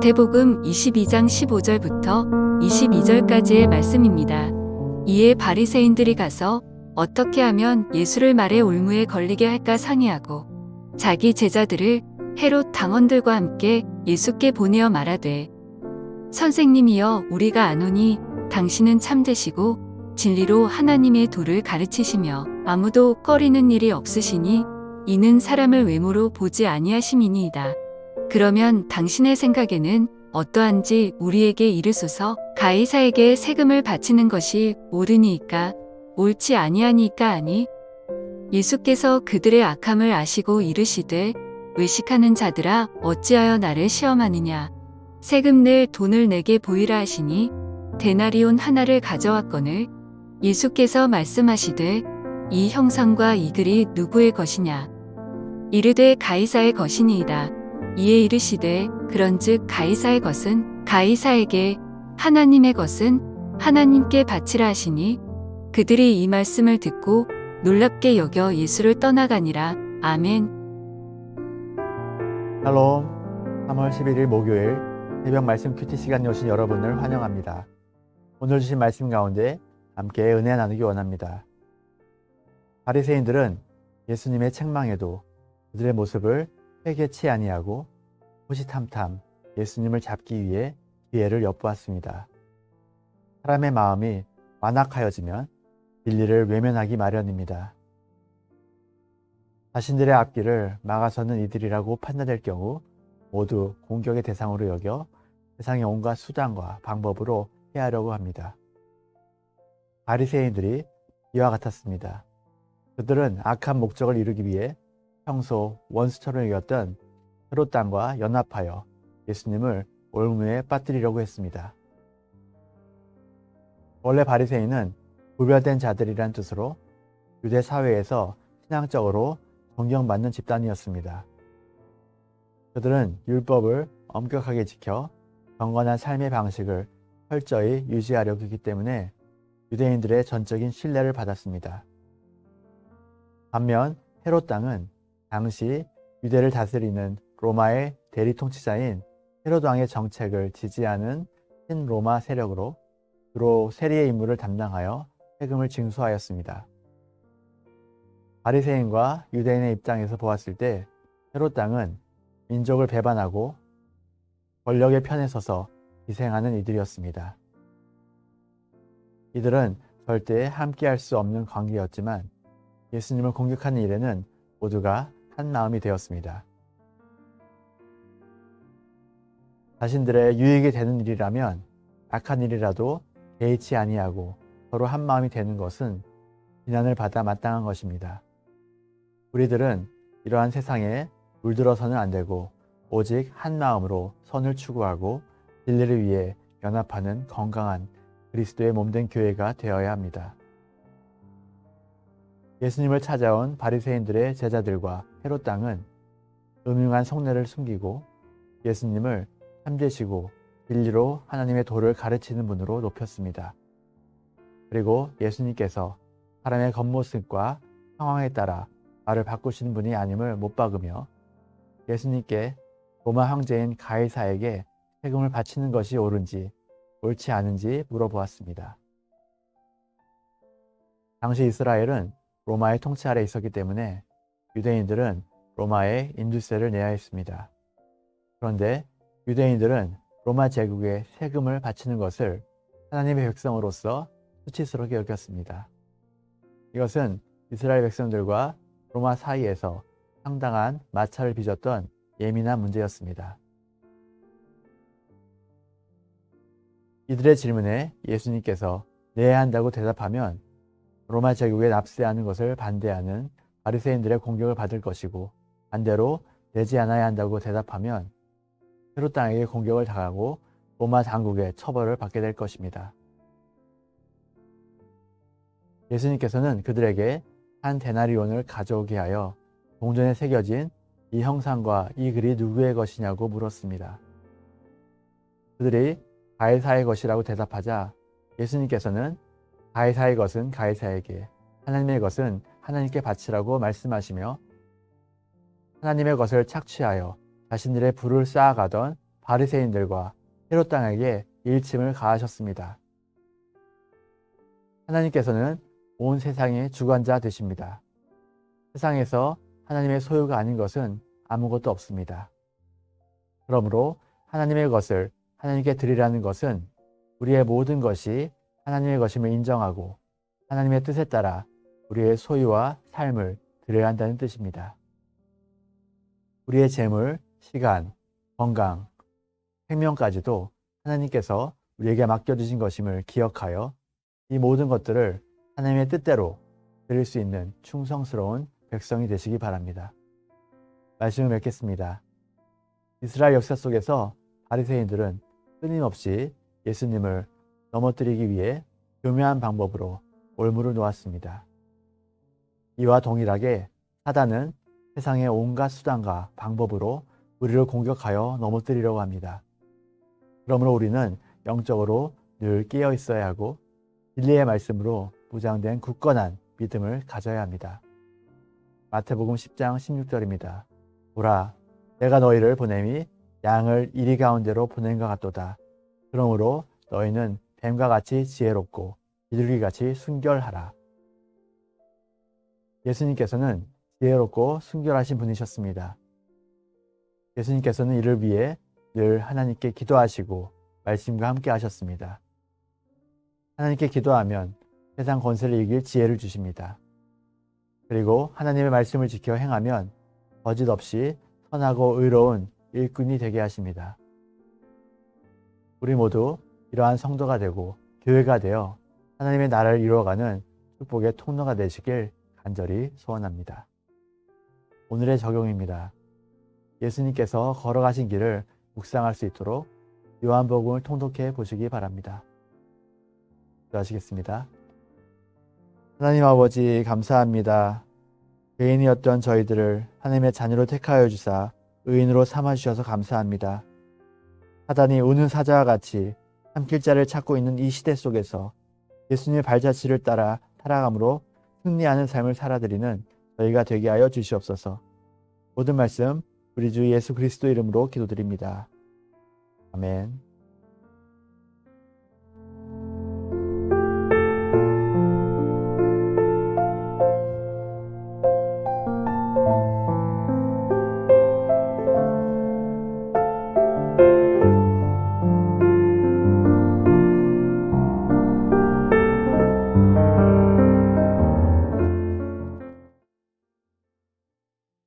마태복음 22장 15절부터 22절까지의 말씀입니다. 이에 바리새인들이 가서 어떻게 하면 예수를 말의 올무에 걸리게 할까 상의하고 자기 제자들을 헤롯 당원들과 함께 예수께 보내어 말하되 선생님이여 우리가 아노니 당신은 참되시고 진리로 하나님의 도를 가르치시며 아무도 꺼리는 일이 없으시니 이는 사람을 외모로 보지 아니하심이니이다. 그러면 당신의 생각에는 어떠한지 우리에게 이르소서. 가이사에게 세금을 바치는 것이 옳으니이까 옳지 아니하니이까 하니 예수께서 그들의 악함을 아시고 이르시되 외식하는 자들아 어찌하여 나를 시험하느냐. 세금 낼 돈을 내게 보이라 하시니 데나리온 하나를 가져왔거늘 예수께서 말씀하시되 이 형상과 이 글이 누구의 것이냐. 이르되 가이사의 것이니이다. 이에 이르시되 그런즉 가이사의 것은 가이사에게 하나님의 것은 하나님께 바치라 하시니 그들이 이 말씀을 듣고 놀랍게 여겨 예수를 떠나가니라. 아멘. 샬롬. 3월 11일 목요일 새벽 말씀 큐티 시간에 오신 여러분을 환영합니다. 오늘 주신 말씀 가운데 함께 은혜 나누기 원합니다. 바리새인들은 예수님의 책망에도 그들의 모습을 회개치 아니하고 호시탐탐 예수님을 잡기 위해 기회를 엿보았습니다. 사람의 마음이 완악하여지면 진리를 외면하기 마련입니다. 자신들의 앞길을 막아서는 이들이라고 판단될 경우 모두 공격의 대상으로 여겨 세상의 온갖 수단과 방법으로 해하려고 합니다. 바리새인들이 이와 같았습니다. 그들은 악한 목적을 이루기 위해 평소 원수처럼 여겼던 헤롯 당과 연합하여 예수님을 올무에 빠뜨리려고 했습니다. 원래 바리새인은 구별된 자들이란 뜻으로 유대 사회에서 신앙적으로 존경받는 집단이었습니다. 그들은 율법을 엄격하게 지켜 경건한 삶의 방식을 철저히 유지하려고 했기 때문에 유대인들의 전적인 신뢰를 받았습니다. 반면 헤롯 당은 당시 유대를 다스리는 로마의 대리 통치자인 헤롯 왕의 정책을 지지하는 신로마 세력으로 주로 세리의 임무를 담당하여 세금을 징수하였습니다. 바리새인과 유대인의 입장에서 보았을 때 헤롯 당은 민족을 배반하고 권력의 편에 서서 희생하는 이들이었습니다. 이들은 절대 함께할 수 없는 관계였지만 예수님을 공격하는 일에는 모두가 한 마음이 되었습니다. 자신들의 유익이 되는 일이라면 악한 일이라도 개의치 아니하고 서로 한 마음이 되는 것은 비난을 받아 마땅한 것입니다. 우리들은 이러한 세상에 물들어서는 안 되고 오직 한 마음으로 선을 추구하고 진리를 위해 연합하는 건강한 그리스도의 몸된 교회가 되어야 합니다. 예수님을 찾아온 바리새인들의 제자들과 헤롯 당은 음흉한 속내를 숨기고 예수님을 참되시고 진리로 하나님의 도를 가르치는 분으로 높였습니다. 그리고 예수님께서 사람의 겉모습과 상황에 따라 말을 바꾸시는 분이 아님을 못 박으며 예수님께 로마 황제인 가이사에게 세금을 바치는 것이 옳은지 옳지 않은지 물어보았습니다. 당시 이스라엘은 로마의 통치 아래 있었기 때문에 유대인들은 로마에 인두세를 내야 했습니다. 그런데 유대인들은 로마 제국에 세금을 바치는 것을 하나님의 백성으로서 수치스럽게 여겼습니다. 이것은 이스라엘 백성들과 로마 사이에서 상당한 마찰을 빚었던 예민한 문제였습니다. 이들의 질문에 예수님께서 내야 한다고 대답하면 로마 제국에 납세하는 것을 반대하는 바리새인들의 공격을 받을 것이고 반대로 내지 않아야 한다고 대답하면 헤롯 당에게 공격을 당하고 로마 당국의 처벌을 받게 될 것입니다. 예수님께서는 그들에게 한 데나리온을 가져오게 하여 동전에 새겨진 이 형상과 이 글이 누구의 것이냐고 물었습니다. 그들이 가이사의 것이라고 대답하자 예수님께서는 가이사의 것은 가이사에게, 하나님의 것은 하나님께 바치라고 말씀하시며 하나님의 것을 착취하여 자신들의 부를 쌓아가던 바리새인들과 헤롯 땅에게 일침을 가하셨습니다. 하나님께서는 온 세상의 주관자 되십니다. 세상에서 하나님의 소유가 아닌 것은 아무것도 없습니다. 그러므로 하나님의 것을 하나님께 드리라는 것은 우리의 모든 것이 하나님의 것임을 인정하고 하나님의 뜻에 따라 우리의 소유와 삶을 드려야 한다는 뜻입니다. 우리의 재물, 시간, 건강, 생명까지도 하나님께서 우리에게 맡겨주신 것임을 기억하여 이 모든 것들을 하나님의 뜻대로 드릴 수 있는 충성스러운 백성이 되시기 바랍니다. 말씀을 맺겠습니다. 이스라엘 역사 속에서 바리새인들은 끊임없이 예수님을 넘어뜨리기 위해 교묘한 방법으로 올무를 놓았습니다. 이와 동일하게 사단은 세상의 온갖 수단과 방법으로 우리를 공격하여 넘어뜨리려고 합니다. 그러므로 우리는 영적으로 늘 깨어 있어야 하고 진리의 말씀으로 무장된 굳건한 믿음을 가져야 합니다. 마태복음 10장 16절입니다. 보라, 내가 너희를 보냄이 양을 이리 가운데로 보낸 것 같도다. 그러므로 너희는 뱀과 같이 지혜롭고 비둘기같이 순결하라. 예수님께서는 지혜롭고 순결하신 분이셨습니다. 예수님께서는 이를 위해 늘 하나님께 기도하시고 말씀과 함께 하셨습니다. 하나님께 기도하면 세상 권세를 이길 지혜를 주십니다. 그리고 하나님의 말씀을 지켜 행하면 거짓 없이 선하고 의로운 일꾼이 되게 하십니다. 우리 모두 이러한 성도가 되고 교회가 되어 하나님의 나라를 이루어가는 축복의 통로가 되시길 간절히 소원합니다. 오늘의 적용입니다. 예수님께서 걸어가신 길을 묵상할 수 있도록 요한복음을 통독해 보시기 바랍니다. 기도하시겠습니다. 하나님 아버지 감사합니다. 죄인이었던 저희들을 하나님의 자녀로 택하여 주사 의인으로 삼아주셔서 감사합니다. 사단이 우는 사자와 같이 삼킬 자를 찾고 있는 이 시대 속에서 예수님의 발자취를 따라 살아감으로 승리하는 삶을 살아드리는 저희가 되게 하여 주시옵소서. 모든 말씀 우리 주 예수 그리스도 이름으로 기도드립니다. 아멘.